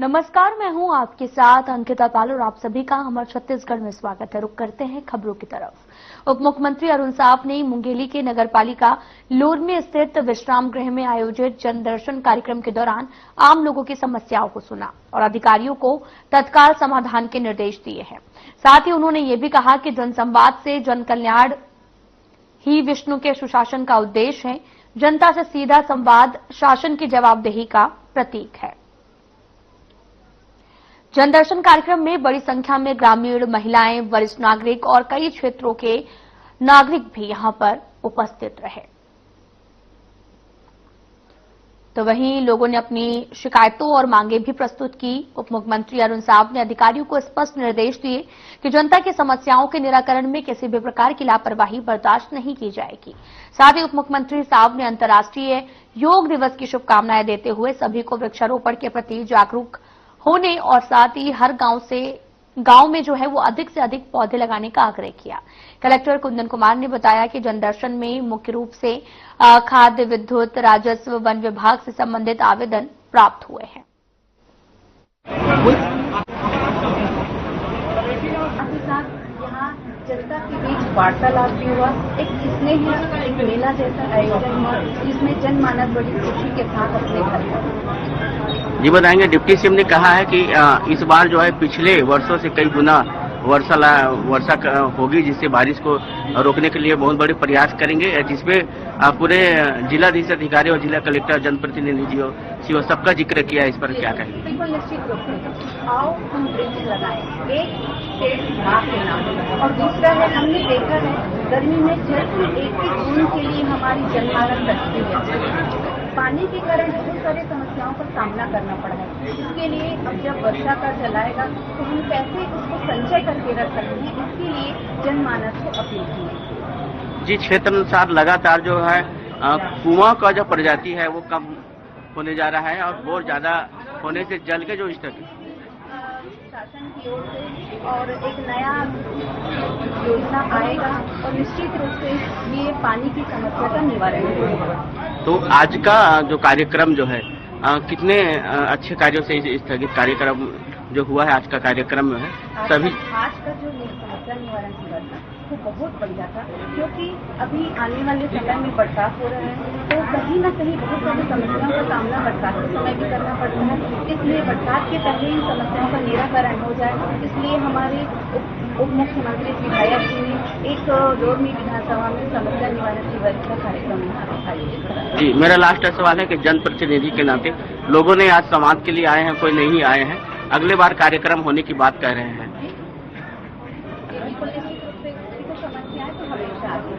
नमस्कार, मैं हूं आपके साथ अंकिता पाल और आप सभी का हमारे छत्तीसगढ़ में स्वागत है। रुक करते हैं खबरों की तरफ। उप मुख्यमंत्री अरुण साव ने मुंगेली के नगरपालिका लोरमी स्थित विश्राम गृह में आयोजित जनदर्शन कार्यक्रम के दौरान आम लोगों की समस्याओं को सुना और अधिकारियों को तत्काल समाधान के निर्देश दिए हैं। साथ ही उन्होंने ये भी कहा कि जनसंवाद से जन कल्याण ही विष्णु के सुशासन का उद्देश्य है। जनता से सीधा संवाद शासन की जवाबदेही का प्रतीक है। जनदर्शन कार्यक्रम में बड़ी संख्या में ग्रामीण, महिलाएं, वरिष्ठ नागरिक और कई क्षेत्रों के नागरिक भी यहां पर उपस्थित रहे। तो वहीं लोगों ने अपनी शिकायतों और मांगे भी प्रस्तुत की। उप मुख्यमंत्री अरुण साव ने अधिकारियों को स्पष्ट निर्देश दिए कि जनता की समस्याओं के निराकरण में किसी भी प्रकार की लापरवाही बर्दाश्त नहीं की जाएगी। साथ ही उप मुख्यमंत्री साव ने अंतर्राष्ट्रीय योग दिवस की शुभकामनाएं देते हुए सभी को वृक्षारोपण के प्रति जागरूक होने और साथ ही हर गांव में जो है वो अधिक से अधिक पौधे लगाने का आग्रह किया। कलेक्टर कुंदन कुमार ने बताया कि जनदर्शन में मुख्य रूप से खाद्य, विद्युत, राजस्व, वन विभाग से संबंधित आवेदन प्राप्त हुए हैं। जनता के बीच वार्तालाप भी हुआ, एक मेला जैसा आयोजन हुआ जिसमें जनमानस बड़ी खुशी के साथ अपने घर जी बताएंगे। डिप्टी सीएम ने कहा है कि इस बार जो है पिछले वर्षों से कई गुना वर्षा होगी, जिससे बारिश को रोकने के लिए बहुत बड़े प्रयास करेंगे, जिसमें पूरे जिलाधीश अधिकारी और जिला कलेक्टर, जनप्रतिनिधियों सबका जिक्र किया। इस पर क्या कहेंगे? बिल्कुल निश्चित रूप से आओ हम वृक्ष लगाएं, एक पेड़ माँ के नाम, और दूसरा है हमने देखा है गर्मी में जल एक बूंद के लिए हमारी जनमानस रखती है। पानी के कारण बहुत सारी समस्याओं का सामना करना पड़ रहा है। इसके लिए अब जब वर्षा का जल आएगा तो हम कैसे उसको संचय करके रख सकते हैं, इसके लिए जनमानस को अपील की है। जी, क्षेत्र अनुसार लगातार जो है कुआं का जो प्रजाति है वो कम होने जा रहा है और बहुत ज्यादा होने से जल के जो स्तर शासन की ओर से और एक नया योजना आएगा और निश्चित रूप से ये पानी की समस्या का निवारण होगा। तो आज का जो कार्यक्रम जो है कितने अच्छे कार्यों से स्थगित कार्यक्रम जो हुआ है, आज का कार्यक्रम में है सभी। आज का जो समस्या निवारण दिवस था वो बहुत बढ़िया था, क्योंकि अभी आने वाले समय में बरसात हो रहा है तो कहीं न कहीं बहुत सारी समस्याओं का सामना बरसात के समय भी करना पड़ता है। इसलिए बरसात के पहले इन समस्याओं का निराकरण हो जाए, इसलिए हमारे उप मुख्यमंत्री विधायक जी ने एक लोरमी विधानसभा में समस्या निवारण दिवस का कार्यक्रम आयोजित करा। जी, मेरा लास्ट सवाल है कि जनप्रतिनिधि के नाते लोगों ने आज समाज के लिए आए हैं, कोई नहीं आए हैं, अगले बार कार्यक्रम होने की बात कह रहे हैं।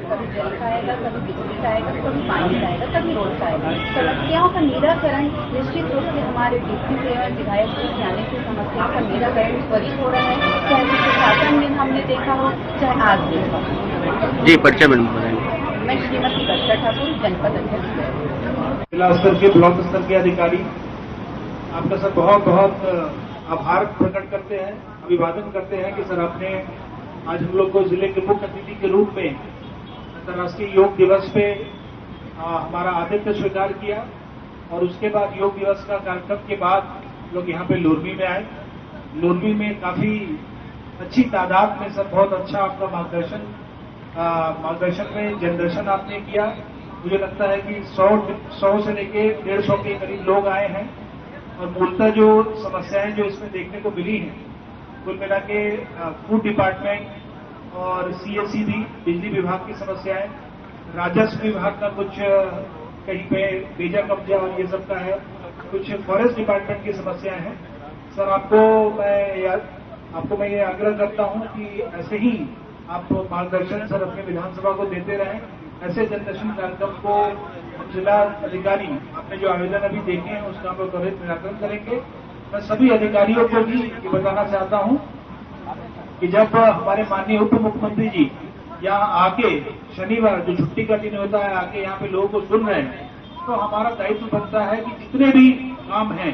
कभी जल का आएगा, कभी बिजली का आएगा, कभी पानी का आएगा, कभी रोड का आएगा। समस्याओं का निराकरण निश्चित रूप से हमारे डिप्टी मेयर, विधायक जी जाने से समस्याओं का निराकरण त्वरित हो रहा है, चाहे प्रशासन में हमने देखा हो, चाहे आज देखा। जी, परिचय बताएंगे। मैं श्रीमती बच्चा ठाकुर, जनपद अध्यक्ष। जिला स्तर के, ब्लॉक स्तर के अधिकारी आपका सर बहुत बहुत आभार प्रकट करते हैं, अभिवादन करते हैं कि सर आपने आज हम लोग को जिले के मुख्य अतिथि के रूप में अंतर्राष्ट्रीय योग दिवस पे हमारा आतिथ्य स्वीकार किया और उसके बाद योग दिवस का कार्यक्रम के बाद लोग यहाँ पे लोरमी में आए। लोरमी में काफी अच्छी तादाद में सर बहुत अच्छा आपका मार्गदर्शन में जनदर्शन आपने किया। मुझे लगता है कि 100 से लेके 150 के करीब लोग आए हैं और मूलतः जो समस्याएं जो इसमें देखने को मिली हैं, कुल मिला के फूड डिपार्टमेंट और सीएससी भी, बिजली विभाग की समस्याएं, राजस्व विभाग का कुछ कहीं पे बेजा कब्जा और ये सब का है, कुछ फॉरेस्ट डिपार्टमेंट की समस्याएं हैं। सर आपको मैं ये आग्रह करता हूं कि ऐसे ही आप मार्गदर्शन सर अपने विधानसभा को देते रहें। ऐसे जनदर्शन कार्यक्रम को जिला अधिकारी आपने जो आवेदन अभी देखे हैं उसका हम लोग त्वरित निराकरण करेंगे। मैं सभी अधिकारियों को भी ये बताना चाहता हूं कि जब हमारे माननीय उप मुख्यमंत्री जी यहाँ आके शनिवार जो छुट्टी का दिन होता है आके यहाँ पे लोगों को सुन रहे हैं, तो हमारा दायित्व बनता है कि जितने भी काम हैं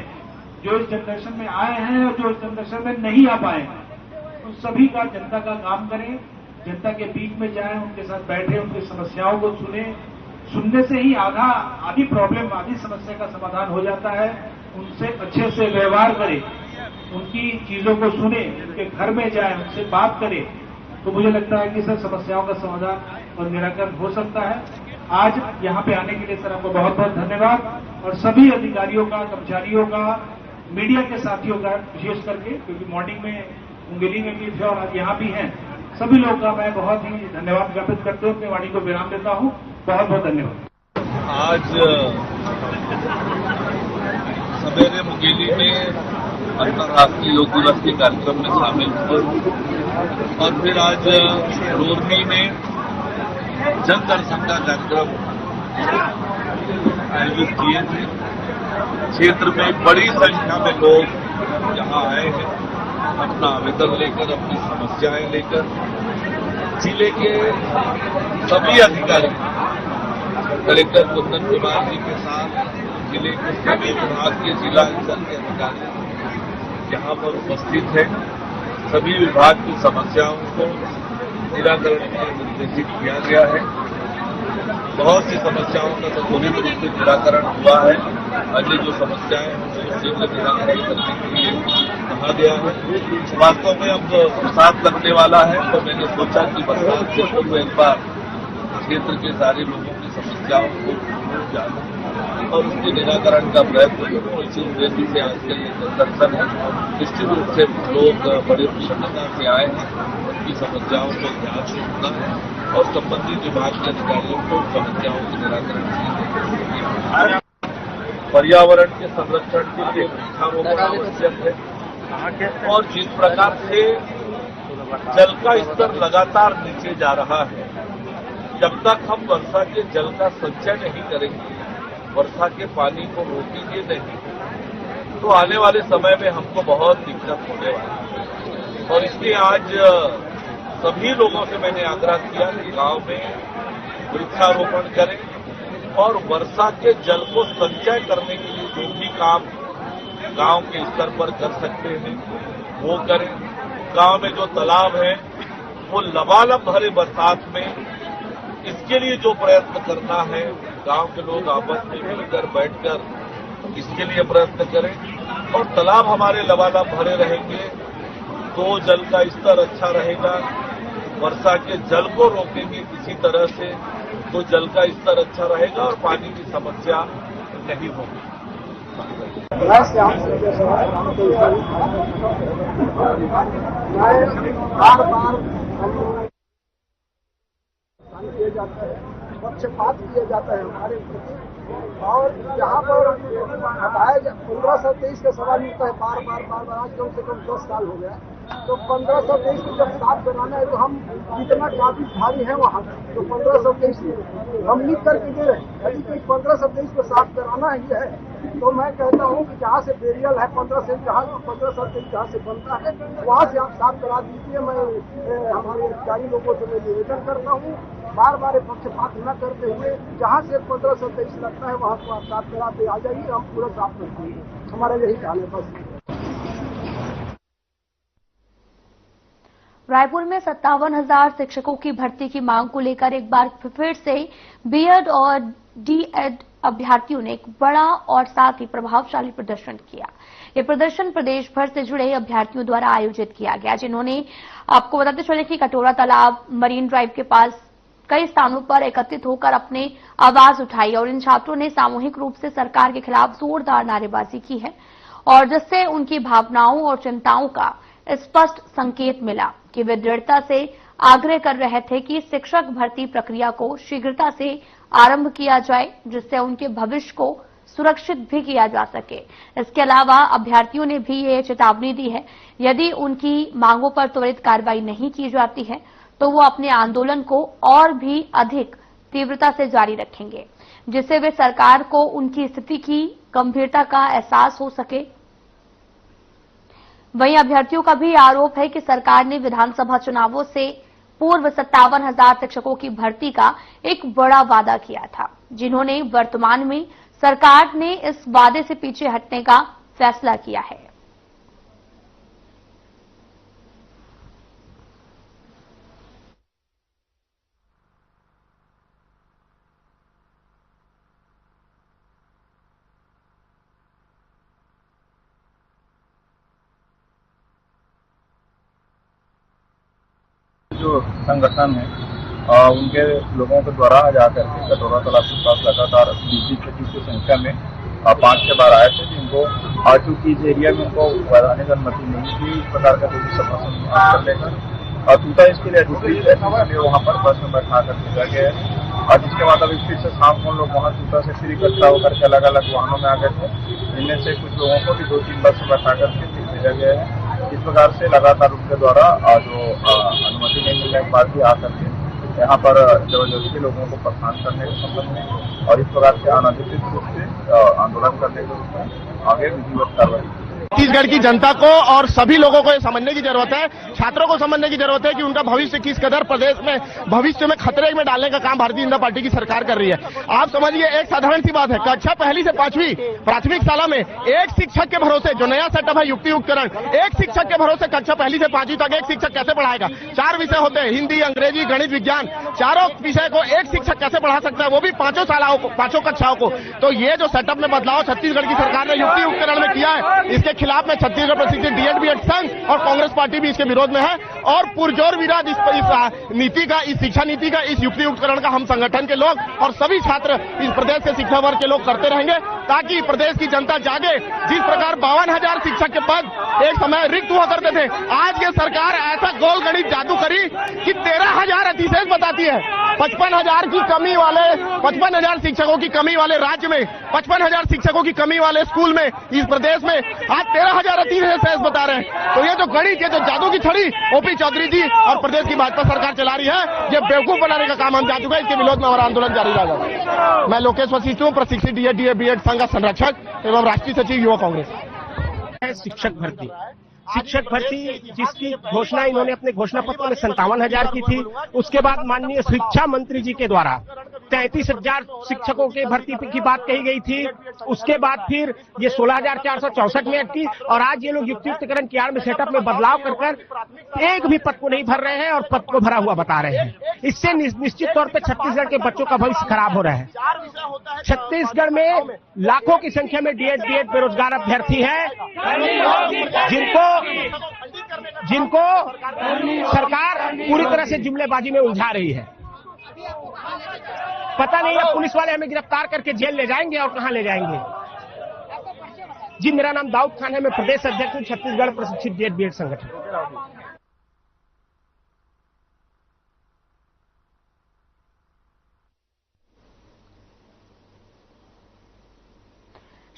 जो इस जनदर्शन में आए हैं और जो इस जनदर्शन में नहीं आ पाए हैं, उन सभी का जनता का काम करें, जनता के बीच में जाएं, उनके साथ बैठे, उनकी समस्याओं को सुनने से ही आधी प्रॉब्लम, आधी समस्या का समाधान हो जाता है। उनसे अच्छे से व्यवहार करें, उनकी चीजों को सुने, उनके घर में जाए, उनसे बात करें, तो मुझे लगता है कि सर समस्याओं का समाधान और निराकरण हो सकता है। आज यहाँ पे आने के लिए सर आपको बहुत बहुत धन्यवाद और सभी अधिकारियों का, कर्मचारियों का, मीडिया के साथियों का विशेष करके, क्योंकि मॉर्निंग में मुंगेली में भी थे और आज यहाँ भी हैं, सभी लोगों का मैं बहुत ही धन्यवाद ज्ञापित करते हुए अपनी वाणी को विराम देता हूँ। बहुत बहुत धन्यवाद। आज सवेरे मुंगेली में अंतर्राष्ट्रीय योग दिवस के कार्यक्रम में शामिल हुए और फिर आज रोरनी में जन दर्शन का कार्यक्रम आयोजित किए थे। क्षेत्र में बड़ी संख्या में लोग यहाँ आए हैं अपना आवेदन लेकर, अपनी समस्याएं लेकर। जिले के सभी अधिकारी कलेक्टर कुंदन कुमार जी के साथ जिले के सभी विभाग के जिला स्तर के अधिकारी यहाँ पर उपस्थित हैं। सभी विभाग की समस्याओं को निराकरण के लिए निर्देशित किया गया है। बहुत सी समस्याओं का संतुलित रूप से निराकरण हुआ है। अन्य जो समस्याएं हैं उनको शीघ्र निराकरण करने के लिए कहा गया है। वास्तव में अब बरसात लगने वाला है, तो मैंने सोचा कि बरसात से पूर्व एक बार क्षेत्र के सारे लोगों की समस्याओं को जानूं और उसके निराकरण का प्रयत्न करूं। इसी उद्देश्य से आज के लिए दर्शन है। निश्चित रूप से लोग बड़े प्रसन्नता से आए हैं, उनकी समस्याओं को ध्यान से सुना है और संबंधित विभाग के अधिकारियों को समस्याओं के निराकरण के लिए पर्यावरण के संरक्षण के लिए वृक्षारोपण आवश्यक है। और जिस प्रकार से जल का स्तर लगातार नीचे जा रहा है, जब तक हम वर्षा के जल का संचय नहीं करेंगे, वर्षा के पानी को रोकेंगे नहीं, तो आने वाले समय में हमको बहुत दिक्कत होने वाली है। और इसलिए आज सभी लोगों से मैंने आग्रह किया कि गांव में वृक्षारोपण करें और वर्षा के जल को संचय करने के लिए जो भी काम गांव के स्तर पर कर सकते हैं वो करें। गांव में जो तालाब है वो लबालब भरे बरसात में, इसके लिए जो प्रयत्न करना है गांव के लोग आपस में मिलकर बैठकर इसके लिए प्रयत्न करें। और तालाब हमारे लबालब भरे रहेंगे तो जल का स्तर अच्छा रहेगा। वर्षा के जल को रोकेंगे किसी तरह से तो जल का स्तर अच्छा रहेगा और पानी की समस्या नहीं होगी। किया जाता है, पक्षपात किया जाता है हमारे प्रति। और यहाँ पर हटाया 1523 का सवाल मिलता है बार बार आज कम से कम 10 साल हो गया। तो 1523 को जब साफ कराना है तो हम इतना काफी भारी है वहाँ, तो 1523 हम लिख करके दे रहे हैं। यदि कोई 1523 को साफ कराना ही है तो मैं कहता हूँ कि जहाँ से बेरियल है 1523 जहाँ से बनता है वहाँ से आप साफ करा दीजिए। मैं हमारे अधिकारी लोगों से मैं निवेदन करता हूँ, बार बार पक्षपात न करते हुए जहाँ से 1523 लगता है वहाँ को आप साफ कराते आ जाइए, हम पूरा साफ कर देंगे। हमारा यही ख्याल है बस। रायपुर में 57,000 शिक्षकों की भर्ती की मांग को लेकर एक बार फिर से बीएड और डीएड अभ्यर्थियों ने एक बड़ा और साथ ही प्रभावशाली प्रदर्शन किया। ये प्रदर्शन प्रदेश भर से जुड़े अभ्यर्थियों द्वारा आयोजित किया गया, जिन्होंने आपको बताते चले कि कटोरा तालाब, मरीन ड्राइव के पास कई स्थानों पर एकत्रित होकर अपने आवाज उठाई और इन छात्रों ने सामूहिक रूप से सरकार के खिलाफ जोरदार नारेबाजी की है और जिससे उनकी भावनाओं और चिंताओं का स्पष्ट संकेत मिला कि वे दृढ़ता से आग्रह कर रहे थे कि शिक्षक भर्ती प्रक्रिया को शीघ्रता से आरंभ किया जाए, जिससे उनके भविष्य को सुरक्षित भी किया जा सके। इसके अलावा अभ्यर्थियों ने भी ये चेतावनी दी है, यदि उनकी मांगों पर त्वरित कार्रवाई नहीं की जाती है तो वो अपने आंदोलन को और भी अधिक तीव्रता से जारी रखेंगे, जिससे वे सरकार को उनकी स्थिति की गंभीरता का एहसास हो सके। वहीं अभ्यर्थियों का भी आरोप है कि सरकार ने विधानसभा चुनावों से पूर्व 57,000 शिक्षकों की भर्ती का एक बड़ा वादा किया था, जिन्होंने वर्तमान में सरकार ने इस वादे से पीछे हटने का फैसला किया है। जो संगठन है उनके लोगों के द्वारा जाकर के कटोरा तालाब के पास लगातार 20-25 की संख्या में 5-6 बार आए थे, जिनको चूंकि इस एरिया में उनको आने की अनुमति नहीं थी इस प्रकार का कोई समर्थन कर लेकर तूता इसके लिए अधिकृत है, वहाँ पर बस में बैठा कर दिया गया है। और जिसके बाद अभी फिर से शाम को लोग वहाँ तूता से फिर इकट्ठा होकर के अलग अलग वाहनों में आ गए थे, जिनमें से कुछ लोगों को भी 2-3 बस में बैठा करके फिर भेजा गया है। इस प्रकार से लगातार उनके द्वारा जो अनुमति नहीं मिलने के बाद भी आकर के यहाँ पर जबरदस्ती लोगों को परेशान करने के संबंध में और इस प्रकार से अनाधिकृत रूप से आंदोलन करने के रूप में आगे विधिवत कार्रवाई। छत्तीसगढ़ की जनता को और सभी लोगों को ये समझने की जरूरत है, छात्रों को समझने की जरूरत है कि उनका भविष्य किस कदर प्रदेश में भविष्य में खतरे में डालने का काम भारतीय जनता पार्टी की सरकार कर रही है। आप समझिए, एक साधारण सी बात है, कक्षा 1 से 5वीं प्राथमिक शाला में एक शिक्षक के भरोसे, जो नया सेटअप है युक्ति उपकरण, एक शिक्षक के भरोसे कक्षा 1 से 5वीं तक एक शिक्षक कैसे पढ़ाएगा? 4 विषय होते हैं, हिंदी, अंग्रेजी, गणित, विज्ञान, चारों विषय को एक शिक्षक कैसे पढ़ा सकता है, वो भी 5 कक्षाओं को। तो ये जो सेटअप में बदलाव छत्तीसगढ़ की सरकार ने युक्ति उपकरण में किया है, इसके खिलाफ में छत्तीसगढ़ प्रशिक्षित डीएड संघ और कांग्रेस पार्टी भी इसके विरोध में है और पुरजोर विरोध इस नीति का, इस शिक्षा नीति का, इस युक्ति उपकरण का हम संगठन के लोग और सभी छात्र इस प्रदेश के शिक्षा वर्ग के लोग करते रहेंगे, ताकि प्रदेश की जनता जागे। जिस प्रकार 52,000 शिक्षक के पद एक समय रिक्त हुआ करते थे, आज ये सरकार ऐसा गोल गणित जादू करी कि 13,000 अतिशेष बताती है। 55,000 की कमी वाले, 55,000 शिक्षकों की कमी वाले राज्य में, 55,000 शिक्षकों की कमी वाले स्कूल में, इस प्रदेश में आज 13,000 अतिशेष बता रहे हैं। तो ये जो गणित, ये जो जादू की छड़ी ओपी चौधरी जी और प्रदेश की भाजपा सरकार चला रही है, ये बेवकूफ बनाने का काम हम जा चुका है। इसके विरोध में हमारा आंदोलन जारी रहेगा। मैं लोकेश वशिष्ठ हूँ, प्रशिक्षित बीएड संघ का संरक्षक एवं राष्ट्रीय सचिव युवा कांग्रेस। शिक्षक भर्ती जिसकी घोषणा इन्होंने अपने घोषणा पत्र में 57,000 की थी, उसके बाद माननीय शिक्षा मंत्री जी के द्वारा 33,000 शिक्षकों के भर्ती की बात कही गई थी। उसके बाद फिर ये 16,464 में अटकी और आज ये लोग युक्तिकरण की आड़ में सेटअप में बदलाव कर एक भी पद को नहीं भर रहे हैं और पद को भरा हुआ बता रहे हैं। इससे निश्चित तौर पर छत्तीसगढ़ के बच्चों का भविष्य खराब हो रहा है। छत्तीसगढ़ में लाखों की संख्या में डीएड बेरोजगार अभ्यर्थी हैं, जिनको सरकार पूरी तरह से जुमलेबाजी में उलझा रही है। पता नहीं अब पुलिस वाले हमें गिरफ्तार करके जेल ले जाएंगे और कहां ले जाएंगे। जी, मेरा नाम दाऊद खान है, मैं प्रदेश अध्यक्ष हूं छत्तीसगढ़ प्रशिक्षित डीएड संगठन।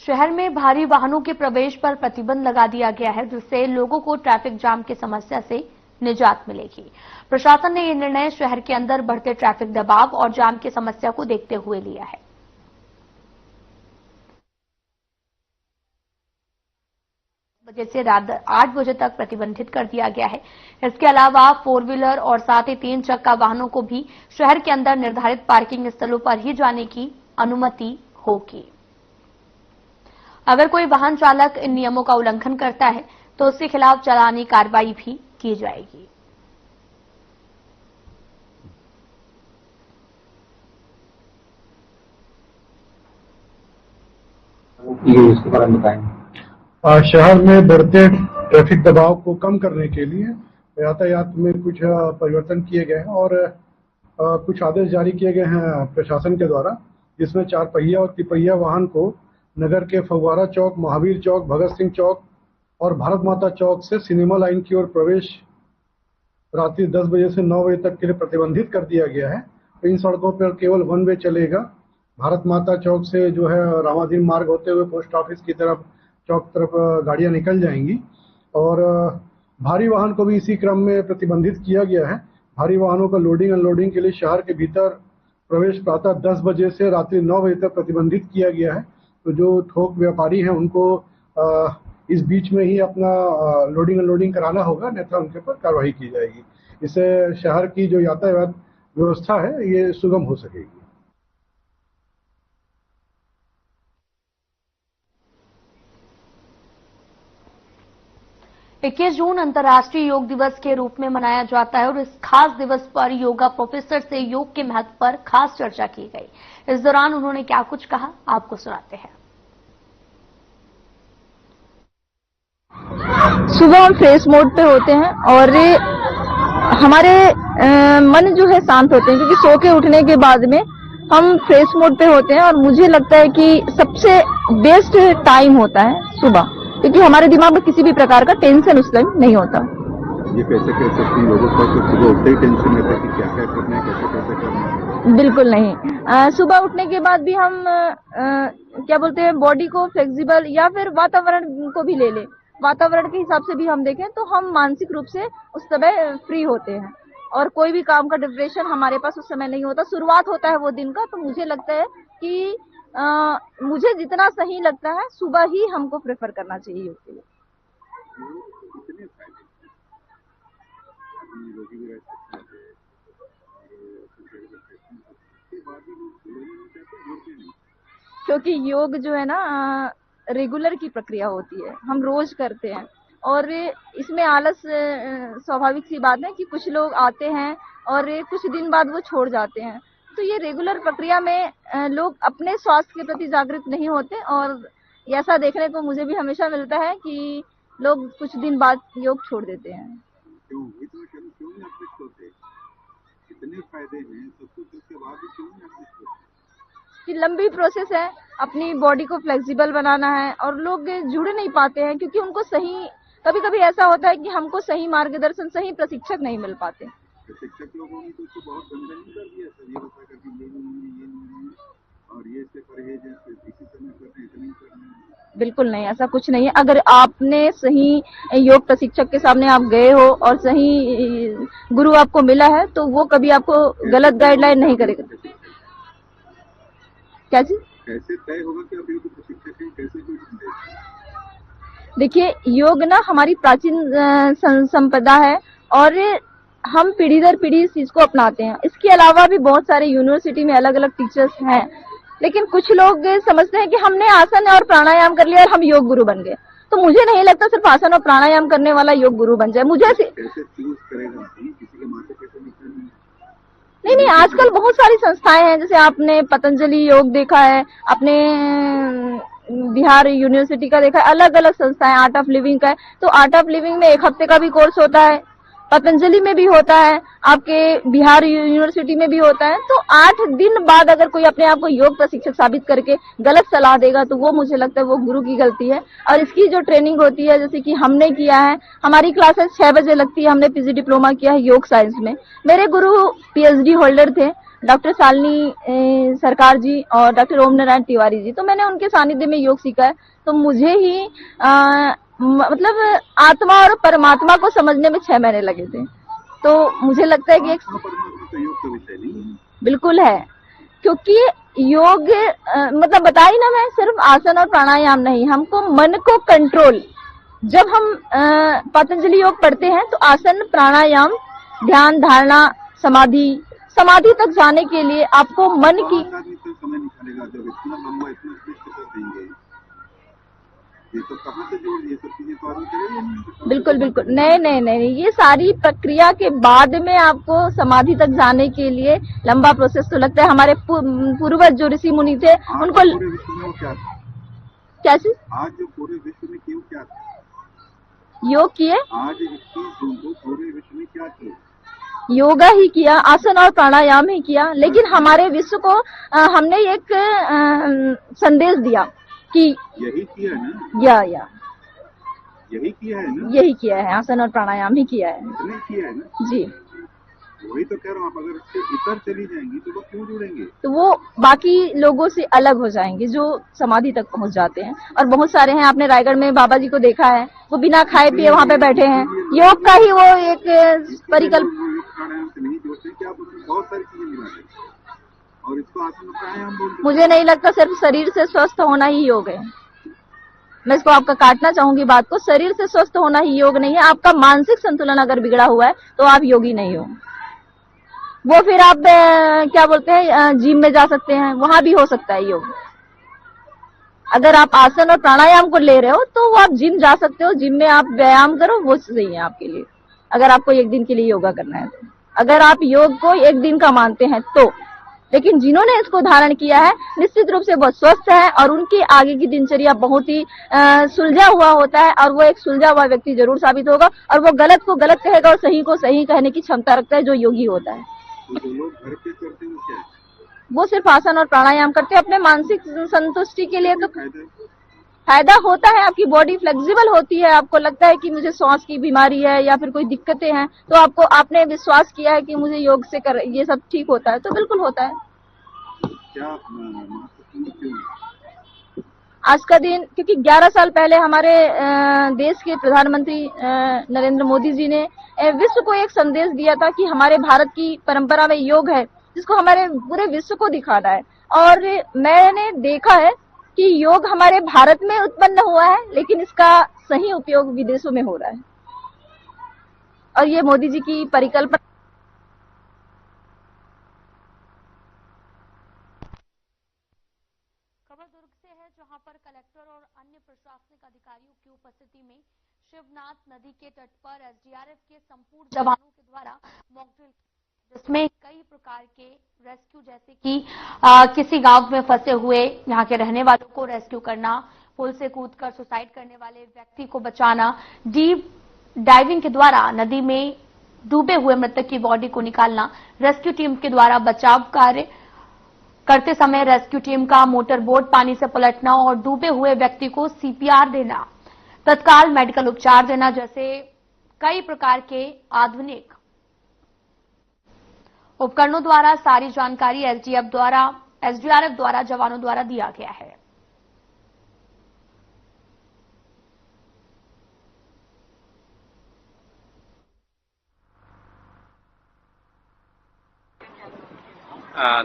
शहर में भारी वाहनों के प्रवेश पर प्रतिबंध लगा दिया गया है, जिससे लोगों को ट्रैफिक जाम की समस्या से निजात मिलेगी। प्रशासन ने यह निर्णय शहर के अंदर बढ़ते ट्रैफिक दबाव और जाम की समस्या को देखते हुए लिया है। बजे से रात 8 बजे तक प्रतिबंधित कर दिया गया है। इसके अलावा 4 व्हीलर और साथ ही 3 चक्का वाहनों को भी शहर के अंदर निर्धारित पार्किंग स्थलों पर ही जाने की अनुमति होगी। अगर कोई वाहन चालक इन नियमों का उल्लंघन करता है तो उसके खिलाफ चालानी कार्रवाई भी की जाएगी। इसके बारे में बताएं। शहर में बढ़ते ट्रैफिक दबाव को कम करने के लिए यातायात में कुछ परिवर्तन किए गए हैं और कुछ आदेश जारी किए गए हैं प्रशासन के द्वारा, जिसमें 4 पहिया और तिपहिया वाहन को नगर के फव्वारा चौक, महावीर चौक, भगत सिंह चौक और भारत माता चौक से सिनेमा लाइन की ओर प्रवेश रात्रि 10 बजे से 9 बजे तक के लिए प्रतिबंधित कर दिया गया है। तो इन सड़कों पर केवल 1 वे चलेगा। भारत माता चौक से जो है रामाधीन मार्ग होते हुए पोस्ट ऑफिस की तरफ चौक तरफ गाड़ियां निकल जाएंगी और भारी वाहन को भी इसी क्रम में प्रतिबंधित किया गया है। भारी वाहनों का लोडिंग अनलोडिंग के लिए शहर के भीतर प्रवेश प्रातः 10 बजे से रात्रि 9 बजे तक प्रतिबंधित किया गया है। तो जो थोक व्यापारी हैं उनको इस बीच में ही अपना लोडिंग अनलोडिंग कराना होगा, अन्यथा उनके ऊपर कार्रवाई की जाएगी। इससे शहर की जो यातायात व्यवस्था है ये सुगम हो सकेगी। 21 जून अंतर्राष्ट्रीय योग दिवस के रूप में मनाया जाता है और इस खास दिवस पर योगा प्रोफेसर से योग के महत्व पर खास चर्चा की गई। इस दौरान उन्होंने क्या कुछ कहा, आपको सुनाते हैं। सुबह हम फ्रेश मोड पे होते हैं और हमारे मन जो है शांत होते हैं, क्योंकि सो के उठने के बाद में हम फ्रेश मोड पे होते हैं और मुझे लगता है कि सबसे बेस्ट टाइम होता है सुबह, क्योंकि हमारे दिमाग में किसी भी प्रकार का टेंशन उस टाइम नहीं होता। ये कैसे कह सकते हैं लोगों को सुबह उठते ही टेंशन रहता है कि क्या क्या करना है, कैसे करना है? बिल्कुल नहीं। सुबह उठने के बाद भी हम क्या बोलते हैं, बॉडी को फ्लेक्सिबल या फिर वातावरण को भी ले लें, वातावरण के हिसाब से भी हम देखें तो हम मानसिक रूप से उस समय फ्री होते हैं और कोई भी काम का डिप्रेशन हमारे पास उस समय नहीं होता। शुरुआत होता है वो दिन का, तो मुझे लगता है कि मुझे जितना सही लगता है सुबह ही हमको प्रेफर करना चाहिए योग के लिए। क्योंकि योग जो है ना रेगुलर की प्रक्रिया होती है, हम रोज करते हैं और इसमें आलस स्वाभाविक सी बात है कि कुछ लोग आते हैं और कुछ दिन बाद वो छोड़ जाते हैं। तो ये रेगुलर प्रक्रिया में लोग अपने स्वास्थ्य के प्रति जागरूक नहीं होते और ऐसा देखने को मुझे भी हमेशा मिलता है कि लोग कुछ दिन बाद योग छोड़ देते हैं। क्यों नहीं आप छोड़ते? कितने फायदे हैं सब कुछ उसके बाद भी क्यों नहीं आप छोड़ते? कि लंबी प्रोसेस है, अपनी बॉडी को फ्लेक्सिबल बनाना है और लोग जुड़ नहीं पाते हैं क्योंकि उनको सही, कभी कभी ऐसा होता है कि हमको सही मार्गदर्शन, सही प्रशिक्षक नहीं मिल पाते। प्रशिक्षक लोगों ने तो उसको बहुत बंधन कर दिया सर, ये बता कर ये नहीं और ये से परहेज है, इसी समय करना इतना ही करना। बिल्कुल नहीं, ऐसा कुछ नहीं है। अगर आपने सही योग प्रशिक्षक के सामने आप गए हो और सही गुरु आपको मिला है तो वो कभी आपको गलत गाइडलाइन नहीं करेगा। क्या चीज? कैसे तय होगा कि आप योग प्रशिक्षक हैं, कैसे कोई देखिए, योग ना हमारी प्राचीन संपदा है और हम पीढ़ी दर पीढ़ी इस चीज को अपनाते हैं। इसके अलावा भी बहुत सारे यूनिवर्सिटी में अलग अलग टीचर्स हैं, लेकिन कुछ लोग समझते हैं कि हमने आसन और प्राणायाम कर लिया और हम योग गुरु बन गए। तो मुझे नहीं लगता सिर्फ आसन और प्राणायाम करने वाला योग गुरु बन जाए। मुझे नहीं, आजकल बहुत सारी संस्थाएं हैं, जैसे आपने पतंजलि योग देखा है, आपने बिहार यूनिवर्सिटी का देखा है, अलग अलग संस्थाएं, आर्ट ऑफ लिविंग का है। तो आर्ट ऑफ लिविंग में 1 हफ्ते का भी कोर्स होता है, पतंजलि में भी होता है, आपके बिहार यूनिवर्सिटी में भी होता है। तो 8 दिन बाद अगर कोई अपने आप को योग प्रशिक्षक साबित करके गलत सलाह देगा तो वो मुझे लगता है वो गुरु की गलती है। और इसकी जो ट्रेनिंग होती है, जैसे कि हमने किया है, हमारी क्लासेस 6 बजे लगती है, हमने पीजी डिप्लोमा किया है योग साइंस में। मेरे गुरु पीएचडी होल्डर थे डॉक्टर शालिनी सरकार जी और डॉक्टर ओम नारायण तिवारी जी, तो मैंने उनके सानिध्य में योग सीखा है। तो मुझे ही मतलब आत्मा और परमात्मा को समझने में 6 महीने लगे थे। तो मुझे लगता है कि बिल्कुल है, क्योंकि योग मतलब बताई ना मैं, सिर्फ आसन और प्राणायाम नहीं, हमको मन को कंट्रोल, जब हम पतंजलि योग पढ़ते हैं तो आसन, प्राणायाम, ध्यान, धारणा, समाधि तक जाने के लिए आपको मन की ये तो कहाँ से जोड़, ये सब चीजें तो आदमी करेगा। बिल्कुल नहीं, ये सारी प्रक्रिया के बाद में आपको समाधि तक जाने के लिए लंबा प्रोसेस तो लगता है। हमारे पूर्वज जो ऋषि मुनि थे उनको पूरे विश्व में क्या था? क्या चीज? आज जो पूरे विश्व में क्यों क्या था? योग किए, आज 21 जून को पूरे विश्व में क्या किया? योगा ही किया, आसन और प्राणायाम ही किया। लेकिन हमारे विश्व को हमने एक संदेश दिया कि यही किया है ना, यही किया है, आसन और प्राणायाम ही किया है। इतने किया है ना जी, वही तो कह रहा हूँ। आप अगर इससे ऊपर चली जाएंगी तो वो क्यों जुड़ेंगे? तो वो बाकी लोगों से अलग हो जाएंगे जो समाधि तक पहुंच जाते हैं। और बहुत सारे हैं, आपने रायगढ़ में बाबा जी को देखा है, वो बिना खाए पिए वहाँ पे बैठे हैं। योग का ही वो एक परिकल्प नहीं जोड़ते कि आप उसमें बहुत सारी चीजें मिलाते और इसको आसन प्राणायाम बोलते। मुझे नहीं लगता सिर्फ शरीर से स्वस्थ होना ही योग है। मैं इसको आपका काटना चाहूंगी बात को, शरीर से स्वस्थ होना ही योग नहीं है। आपका मानसिक संतुलन अगर बिगड़ा हुआ है तो आप योगी नहीं हो। वो फिर आप क्या बोलते हैं, जिम में जा सकते हैं, वहां भी हो सकता है योग। अगर आप आसन और प्राणायाम को ले रहे हो तो वो आप जिम जा सकते हो, जिम में आप व्यायाम करो, वो सही है आपके लिए, अगर आपको 1 दिन के लिए योगा करना है तो। अगर आप योग को 1 दिन का मानते हैं तो लेकिन जिन्होंने इसको धारण किया है निश्चित रूप से बहुत स्वस्थ है और उनकी आगे की दिनचर्या बहुत ही सुलझा हुआ होता है और वो एक सुलझा हुआ व्यक्ति जरूर साबित होगा और वो गलत को गलत कहेगा और सही को सही कहने की क्षमता रखता है, जो योगी होता है। तो जो लोग घर पे करते हैं वो क्या है? वो सिर्फ आसन और प्राणायाम करते हैं अपने मानसिक संतुष्टि के लिए। तो फायदा होता है, आपकी बॉडी फ्लेक्सिबल होती है, आपको लगता है कि मुझे सांस की बीमारी है या फिर कोई दिक्कतें हैं, तो आपने विश्वास किया है कि मुझे योग से ये सब ठीक होता है, तो बिल्कुल होता है। क्या महत्वपूर्ण क्यों है? आज का दिन, क्योंकि 11 साल पहले हमारे देश के प्रधानमंत्री नरेंद्र मोदी जी ने विश्व को एक संदेश दिया था कि हमारे भारत की परंपरा में योग है, जिसको हमारे पूरे विश्व को दिखाना है। और मैंने देखा है कि योग हमारे भारत में उत्पन्न हुआ है, लेकिन इसका सही उपयोग विदेशों में हो रहा है और ये मोदी जी की परिकल्पना। खबर दुर्ग से है, जहां पर कलेक्टर और अन्य प्रशासनिक अधिकारियों की उपस्थिति में शिवनाथ नदी के तट पर एसडीआरएफ के संपूर्ण जवानों के द्वारा मॉक ड्रिल, जिसमें कई प्रकार के रेस्क्यू, जैसे कि किसी गांव में फंसे हुए यहां के रहने वालों को रेस्क्यू करना, पुल से कूदकर सुसाइड करने वाले व्यक्ति को बचाना, डीप डाइविंग के द्वारा नदी में डूबे हुए मृतक की बॉडी को निकालना, रेस्क्यू टीम के द्वारा बचाव कार्य करते समय रेस्क्यू टीम का मोटर बोट पानी से पलटना और डूबे हुए व्यक्ति को सीपीआर देना, तत्काल मेडिकल उपचार देना जैसे कई प्रकार के आधुनिक उपकरणों द्वारा सारी जानकारी एसडीआरएफ द्वारा जवानों द्वारा दिया गया है।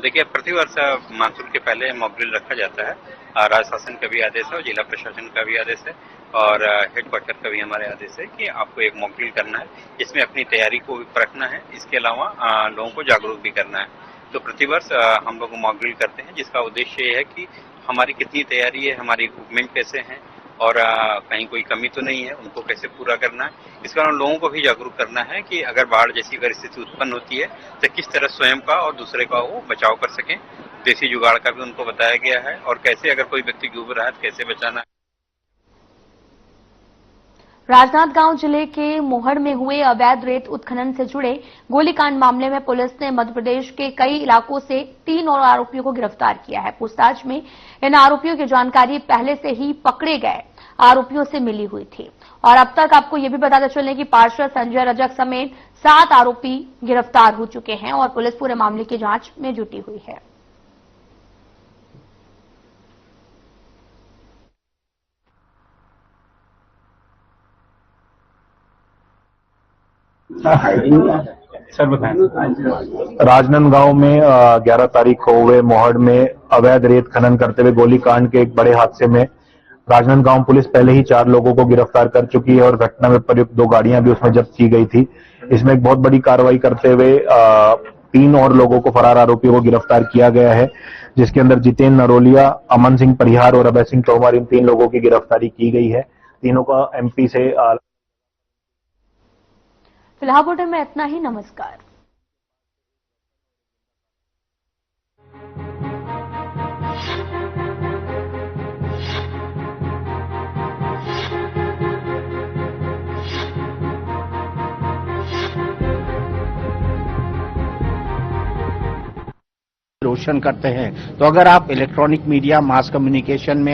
देखिए, प्रतिवर्ष मानसून के पहले मॉक ड्रिल रखा जाता है। राज्य शासन का भी आदेश है और जिला प्रशासन का भी आदेश है और हेडक्वार्टर का भी हमारे आदेश है कि आपको एक मॉक ड्रिल करना है। इसमें अपनी तैयारी को भी परखना है, इसके अलावा लोगों को जागरूक भी करना है। तो प्रतिवर्ष हम लोग मॉक ड्रिल करते हैं, जिसका उद्देश्य ये है कि हमारी कितनी तैयारी है, हमारी इक्विपमेंट कैसे हैं और कहीं कोई कमी तो नहीं है, उनको कैसे पूरा करना है। इसके अलावा लोगों को भी जागरूक करना है कि अगर बाढ़ जैसी अगर स्थिति उत्पन्न होती है तो किस तरह स्वयं का और दूसरे का वो बचाव कर सकें। देसी जुगाड़ का भी उनको बताया गया है और कैसे अगर कोई व्यक्ति डूब रहा है तो कैसे बचाना है। राजनांदगांव जिले के मोहड़ में हुए अवैध रेत उत्खनन से जुड़े गोलीकांड मामले में पुलिस ने मध्य प्रदेश के कई इलाकों से 3 और आरोपियों को गिरफ्तार किया है। पूछताछ में इन आरोपियों की जानकारी पहले से ही पकड़े गए आरोपियों से मिली हुई थी और अब तक आपको यह भी बताते चलने की पार्षद संजय रजक समेत 7 आरोपी गिरफ्तार हो चुके हैं और पुलिस पूरे मामले की जांच में जुटी हुई है। सर बताएं। राजनांदगांव में 11 तारीख को हुए मोहड़ में अवैध रेत खनन करते हुए गोलीकांड के एक बड़े हादसे में राजनांदगांव पुलिस पहले ही 4 लोगों को गिरफ्तार कर चुकी है और घटना में प्रयुक्त 2 गाड़ियां भी उसमें जब्त की गई थी। इसमें एक बहुत बड़ी कार्रवाई करते हुए 3 और लोगों को, फरार आरोपियों को गिरफ्तार किया गया है, जिसके अंदर जितेंद्र नरोलिया, अमन सिंह परिहार और अभय सिंह तोमर, इन 3 लोगों की गिरफ्तारी की गई है। तीनों का एमपी से। फिलहाल बुलेटिन में इतना ही। नमस्कार। रोशन करते हैं। तो अगर आप इलेक्ट्रॉनिक मीडिया, मास कम्युनिकेशन में